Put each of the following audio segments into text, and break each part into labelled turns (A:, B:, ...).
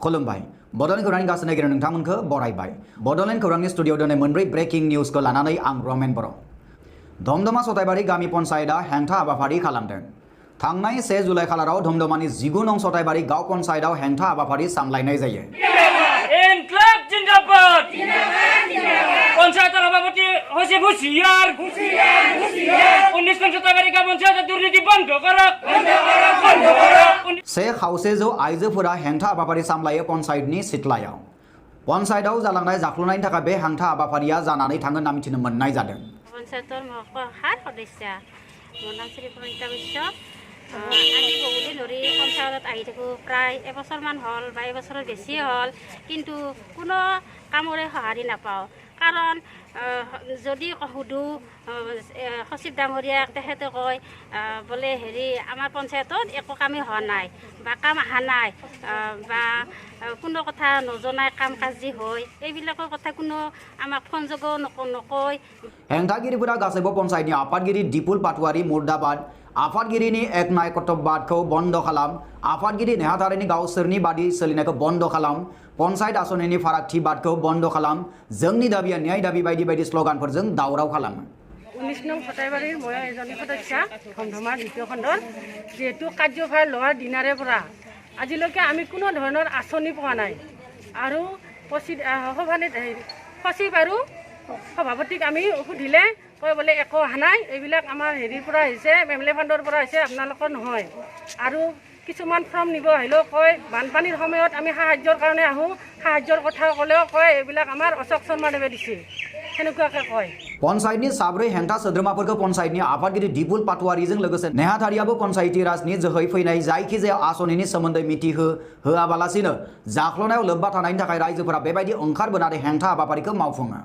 A: खुलुमबाय बड'लेण्ड खौरांनि गासै नायगिरिनो नोंथांमोनखौ बरायबाय बड'लेण्ड खौरांनि स्टुडिअ दिनै मोनब्रै ब्रेकिं निउसखौ लानानै आं रमेन बर' धमधमा सताइबारि गामि पन्चायतआ हेंथा हाबाफारि खालामदों थांनाय 1 जुलाइ खालाराव धमधमानि 19 नं सताइबारि गाव पन्चायतआव हेंथा हाबाफारि सामलायनाय जायो
B: इनक्लाब जिंदाबाद पन्चायत सभापति हसे हुसियार 19 नं सताइबारि गाव पन्चायत दुर्नीति बन्द करक
A: से खावसेजौ आइजोफोरा हेंथा हाबाफारि सामलायो पन्चायतनि सिथलायाव पन्चायतआव जालांनाय जाख्ल'नायनि थाखाय बे हेंथा हाबाफारिया जानानै थाङो होनना मिथिनो मोननाय जादों
C: पन्चायतर हार सदस्य मोर नाम श्री प्रणिता बैश्य आमी बहुदिन धरि पन्चायतत आহি থাকো প্ৰায় এবছৰমান হ'ল বা এবছৰৰ বেছি হ'ল কিন্তু কোনো কামৰে সঁহাৰি নাপাওঁ কাৰণ যদি সুধো সচিব ডাঙৰীয়াক তেখেতে কয় বোলে হেৰি আমাৰ পঞ্চায়তত একো কামেই হোৱা নাই বা কাম অহা নাই বা কোনো কথা নজনাই কাম কাজি হয় এইবিলাকৰ কথা কোনো আমাক ফোনযোগে নকয়
A: हेंथागिरिफोरा गासैबो पन्चायतनि आफादगिरि दिपुल पाटवारी मुर्दाबाद आफादगिरिनि एक नायकत्तबबादखौ बन्द खालाम आफादगिरि नेहाथारिनि गावसोरनि बादि सोलिनायखौ बन्द खालाम पन्चायत आसनिनि फारागथिबादखौ बन्द खालाम जोंनि दाबिया न्याय दाबि बायदि बायदि स्लगानफोरजों दावराव खालामो
D: 19 नं सताइबारिर মই এজনী সদস্য ধমধমা দ্বিতীয় খণ্ডৰ যেহেতু কাৰ্যভাৰ লোৱাৰ দিনাৰে পৰা আজিলৈকে আমি কোনো ধৰণৰ আঁচনি পোৱা নাই আৰু সচিব আৰু সভাপতিক আমি সুধিলে কয় বোলে একো অহা নাই এইবিলাক আমাৰ হেৰিৰ পৰা আহিছে এমএলএ ফাণ্ডৰ পৰা আহিছে আপোনালোকৰ নহয় আৰু কিছুমান ফৰ্ম নিব আহিলেও কয় বানপানীৰ সময়ত আমি সাহায্যৰ কাৰণে আহোঁ সাহায্যৰ কথা ক'লেও কয় এইবিলাক আমাৰ অশোক শৰ্মাদেৱে দিছে সেনেকুৱাকৈ কয়
A: पन्चायतनि साब्रै हेंथा सोद्रोमाफोरखौ पन्चायतनि आफादगिरि दिपुल पाटवारीजों लोगोसे नेहाथारियाबो पन्चायती राजनि जोहै फैनाय जायखिजाया आसनिनि सोमोन्दै मिथिहोआबालासिनो जाख्ल'नायाव लोब्बा थानायनि थाखाय रायजोफोरा बेबायदि ओंखारबोनानै हेंथा हाबाफारिखौ मावफुङो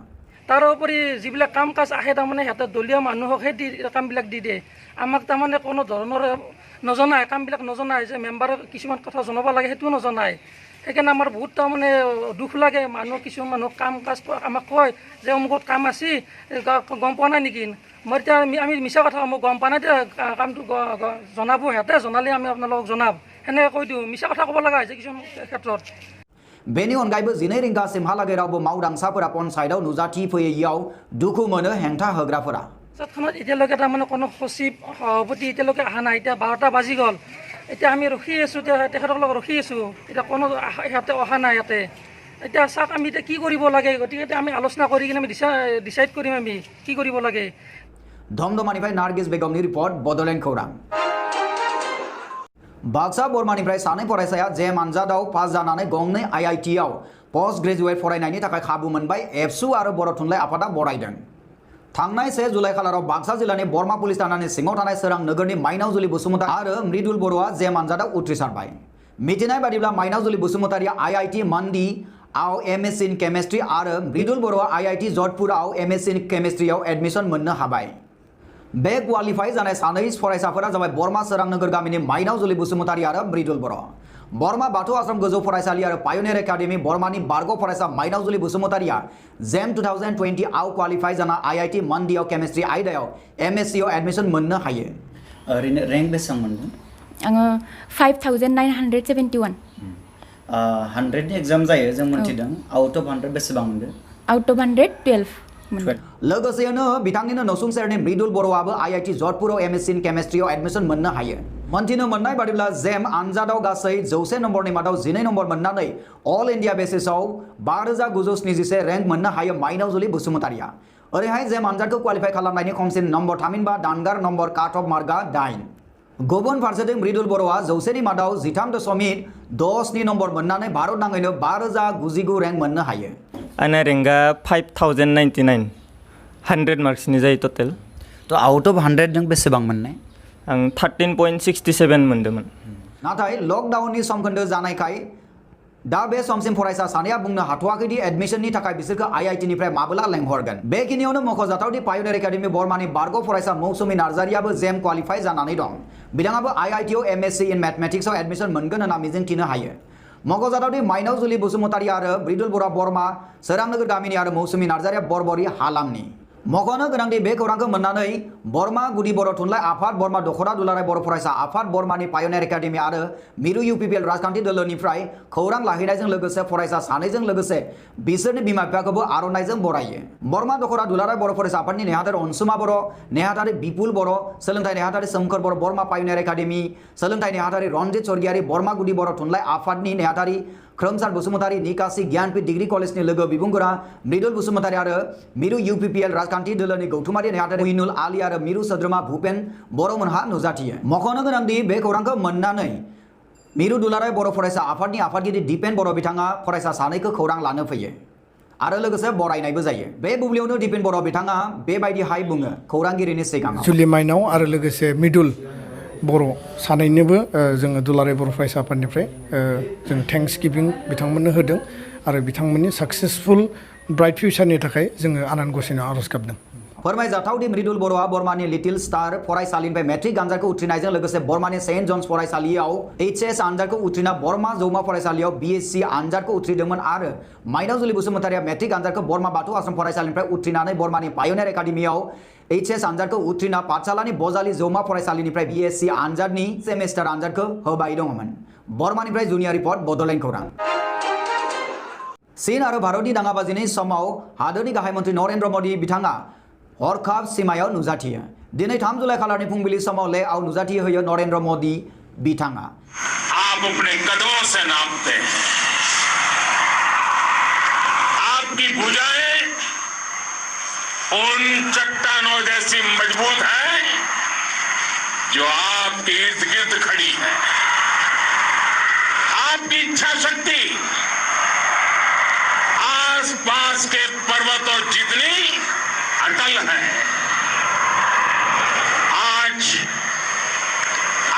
E: তাৰোপৰি যিবিলাক কাম কাজ আহে তাৰমানে সিহঁতে দলীয় মানুহক সেই কামবিলাক দি দিয়ে আমাক তাৰমানে কোনো ধৰণৰ নজনায় কামবিলাক নজনায় যে মেম্বাৰক কিছুমান কথা জনাব লাগে সেইটোও নজনায় সেইকাৰণে আমাৰ বহুত তাৰমানে দুখ লাগে মানুহ কিছুমান মানুহ কাম কাজ আমাক কয় যে অমুকত কাম আছে গম পোৱা নাই নেকি মই এতিয়া আমি মিছা কথা মোক গম পোৱা নাই কামটো জনাব সিহঁতে জনালে আমি আপোনালোকক জনাম সেনেকৈ কৈ দিওঁ মিছা কথা ক'ব লগা হৈছে কিছুমান ক্ষেত্ৰত
A: बेनि अनगायैबो 12 रिंगासिमहालागै रावबो मावदांसाफोरा पन्चायतआव नुजाथिफैयैयाव दुखु मोनो हेंथा होग्राफोरा
E: পঞ্চাयতখনত এতিয়ালৈকে তাৰমানে কোনো সচিব সভাপতি এতিয়ালৈকে অহা নাই এতিয়া 12টা বাজি গ'ল এতিয়া আমি ৰখি আছোঁ তেখেতসকলক ৰখি আছোঁ এতিয়া কোনো সিহঁতে অহা নাই ইয়াতে এতিয়া চাওক আমি এতিয়া কি কৰিব লাগে গতিকে আমি আলোচনা কৰি কিনে আমি ডিচাইড কৰিম আমি কি কৰিব লাগে
A: धमधमानिफ्राय नार्गिस बेगमनि रिपर्ट बड'लेण्ड खौरां बाक्सा बरमानिफ्राय सानै फरायसाया जेम आनजादाव पास जानानै गंनै आईआईटीआव पोस्ट ग्रेजुवेट फरायनायनि थाखाय खाबु मोनबाय एबसु आरो बर' थुनलाइ आफादा बरायदों थांनाय 1 जुलाइ खालाराव बाक्सा जिल्लानि बरमा पुलिस थानानि सिङाव थानाय सोरां नोगोरनि माइनावजुलि बसुमतारी आरो मृदुल बर'आ जेम आनजादाव उथ्रिसारबाय मिथिनाय बादिब्ला माइनावजुलि बसुमतारीआ आईआईटी मान्डी आव एमएससी इन केमिस्ट्रि आरो मृदुल बर'आ आईआईटी जधपुराव एमएससी इन केमिस्ट्रियाव एडमिशन मोननो हाबाय बे क्वालिफाइ जानाय सानै फरायसाफोरा जाबाय बरमा सोरां नोगोर गामिनि माइनावजुलि बसुमतारी आरो मृदुल बर' बरमा बाथौ आश्रम गोजौ फरायसालि आरो पायनियर एकाडेमि बरमानि बारग' फरायसा माइनावजुलि बसुमतारीआ जेम 2020 आव क्वालिफाइ जाना आईआईटी मान्डीआव केमिस्ट्रि आयदायाव एमएससी आव एडमिशन मोननो हायो
F: ओरैनो रेंक बेसेबां मोनगोन
G: आङो 5971
F: 100 नि एग्जाम जायो जों मोनथिदों आउट अफ 100 बेसेबां मोनगोन
G: आउट अफ 112
A: लोगोसेनो बिथांनिनो नसुं सेरनि मृदुल बर'आबो आईआईटी जधपुराव एमएससी इन केमिस्ट्रियाव एडमिशन मोननो हायो मोनथिनो मोननाय बादिब्ला जेम आनजादाव गासै 100 नम्बरनि मादाव 12 नम्बर मोननानै अल इंडिया बेसिसआव 5976 रेंक मोननो हायो माइनावजुलि बसुमतारीआ ओरैहाय जेम आनजादखौ क्वालिफाइ खालामनायनि खमसिन नम्बर थामहिनबा दानगार नम्बर काट अफ मार्कआ 8 गुबुन फारसेथिं मृदुल बर'आ 100 नि मादाव 13.10 नम्बर मोननानै भारत नाङैनो 5099 रेंक मोननो हायो
H: आंना रेंकआ 5099 100 मार्क्सनि जायो टटेल
F: तो आउट अफ 100 जों बेसेबां मोननाय
H: आं 13.67 मोनदोंमोन
A: नाथाय लकडाउननि समखोन्दो जानायखाय दा बे समसिम फरायसा सानैया बुंनो हाथ'वाखैदि एडमिशननि थाखाय बिसोरखौ आईआईटीनिफ्राय माब्ला लेंहरगोन बेखिनियावनो मख'जाथावदि पायनियर एकाडेमि बरमानि बारग' फरायसा मौसुमी नार्जारियाबो जेम क्वालिफाइ जानानै दं बिथाङाबो आईआईटीआव एमएससी इन मैथमेटिक्सआव एडमिशन मोनगोन होनना मिजिंथिनो हायो मख'जाथावदि माइनावजुलि बसुमतारी आरो मृदुल बर'आ बरमा सोरां नोगोर गामिनि आरो मौसुमी नार्जारिया बरबरि हालामनि मख'नो गोनांदि बे खौरांखौ मोननानै बरमा गुदि बर' थुनलाइ आफाद बरमा दख'रा दुलाराय बर' फरायसा आफाद बरमानि पायनियार एकाडेमि आरो मिरु इउपिपिएल राजखान्थि दोलोनिफ्राय खौरां लाहैनायजों लोगोसे फरायसा सानैजों लोगोसे बिसोरनि बिमा बिफाखौबो आर'नाइजों बरायो। बरमा दख'रा दुलाराय बर' फरायसा आफादनि नेहाथारि अनसुमा बर', नेहाथारि बिपुल बर', सोलोंथाइ नेहाथारि सोमखोर बर' बरमा पायनियार एकाडेमि, सोलोंथाइ नेहाथारि रन्जित स्वर्गियारि बरमा गुदि बर' थुनलाइ आफादनि नेहाथारि खोमसार बसुमतारी निकासी ज्ञानपीठ डिग्री कलेजनि लोगो बिबुंगोरा मृदुल बसुमतारी आरो मिरु इउपिपिएल राजखान्थि दोलोनि गौथुमारि नेहाथारि उइनुल आली आरो मिरु सोद्रोमा भूपेन बर'मोनहा नुजाथियो। मख'नो गोनांदि बे खौरांखौ मोननानै मिरु दुलाराय बर' फरायसा आफादनि आफादगिरि दिपेन बर' बिथाङा फरायसा सानैखौ खौरां लानो फैयो आरो लोगोसे बरायनायबो जायो। बे बुब्लियावनो दिपेन बर' बिथाङा बेबायदिहाय बुङो खौरांगिरिनि सिगाङाव।
G: जुलि माइनाव आरो लोगोसे मृदुल बर' सानैनोबो जोङो दुलाराय बर' फरायसा आफादनिफ्राय जों थेंक्स गिभिं बिथांमोननो होदों आरो बिथांमोननि साक्सेसफुल ब्राइट फिउचारनि थाखाय जोङो आनान गसाइनाव आर'ज गाबदों।
A: फोरमायजाथावदि मृदुल बर'आ बरमानि लिटिल स्टार फरायसालिनिफ्राय मेट्रिक आनजादखौ उथ्रिनायजों लोगोसे बरमानि सेन्ट जन्स फरायसालियाव HS आनजादखौ उथ्रिना बरमा जौमा फरायसालियाव BSc आनजादखौ उथ्रिदोंमोन आरो माइनाव जुलि बसुमतारिया मेट्रिक आनजादखौ बरमा बाथौ आश्रम फरायसालिनिफ्राय उथ्रिनानै बरमानि पायनियार एकाडेमियाव HS आनजादखौ उथ्रिना पाठशालानि बजालि जौमा फरायसालिनिफ्राय BSc आनजादनि सेमेस्टार आनजादखौ होबाय दङमोन। बरमानिफ्राय जुनिया रिपर्ट बड'लेण्ड खौरां। चीन आरो भारतनि दाङाबाजिनि समाव हादोरनि गाहाय मन्त्रि नरेन्द्र मोदी बिथाङा हरखाब सीमायाव नुजाथियो। दिनै 3 जुलाइ खालारनि फुंबिलि समाव लेहआव नुजाथिहोयो नरेन्द्र मोदी बिथाङा।
I: आप अपने कदमों से नापते हैं, आपकी भुजाएं उन चट्टानों जैसी मजबूत है जो आपके इर्द गिर्द खड़ी है। आपकी इच्छा शक्ति आस पास के पर्वतों जितनी अटल है। आज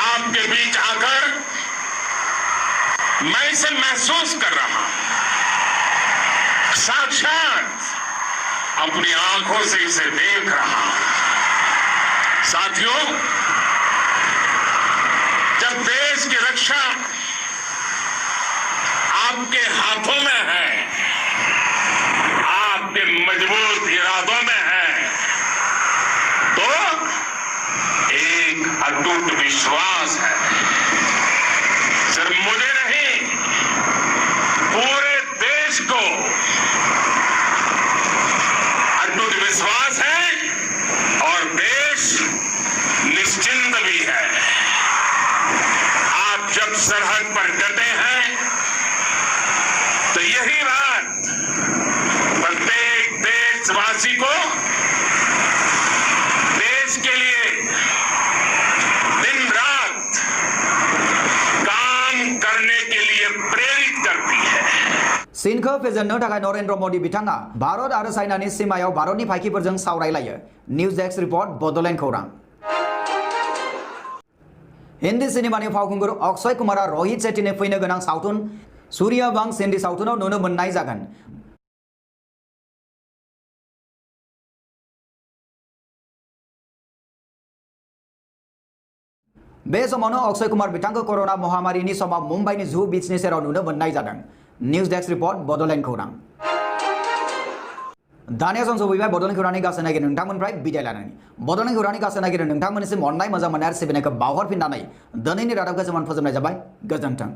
I: आपके बीच आकर मैं इसे महसूस कर रहा हूं, साक्षात अपनी आंखों से इसे देख रहा हूं। साथियों, जब देश की रक्षा आपके हाथों में है, आपके मजबूत इरादों में है, तो एक अटूट विश्वास है। सिर्फ मुझे नहीं, पूरे देश को अटूट विश्वास है और देश निश्चिंत भी है। आप जब सरहद पर डटे हैं तो यही बात प्रत्येक देशवासी को देश के लिए दिन रात काम करने के लिए प्रेरित करती है।
A: चीनखौ फेजेननो थाखाय नरेन्द्र मोदी बिथाङा भारत आरो चाइनानि सीमायाव भारतनि फायखिफोरजों सावरायलायो। निउज डेस्क रिपर्ट बड'लेण्ड खौरां। हिन्दी सिनेमानि फावखुंगुर अक्षय कुमारा रोहित शेट्टीनि फैनो गोनां सावथुन सूर्यवंश हिन्दी सावथुनाव नुनो मोननाय जागोन। बे समावनो अक्षय कुमार बिथांखौ कोरोना महामारिनि समाव मुम्बाइनि जुहु बीचनि सेराव नुनो मोननाय जादों। निउज डेस्क रिपर्ट बड'लेण्ड खौरां। दानिया सम सफैबाय बड'लेण्ड खौरांनि गासै नागिरो नोंथांमोननिफ्राय बिदाय लानानै। बड'लेण्ड खौरांनि गासै नागिरो नोंथांमोननिसिम अननाय मोजां मोननाय आरो सिबिनायखौ बावहरफिननानै दिनैनि रादाबखौ जों फोजोबनाय जाबाय। गोजोन्थों।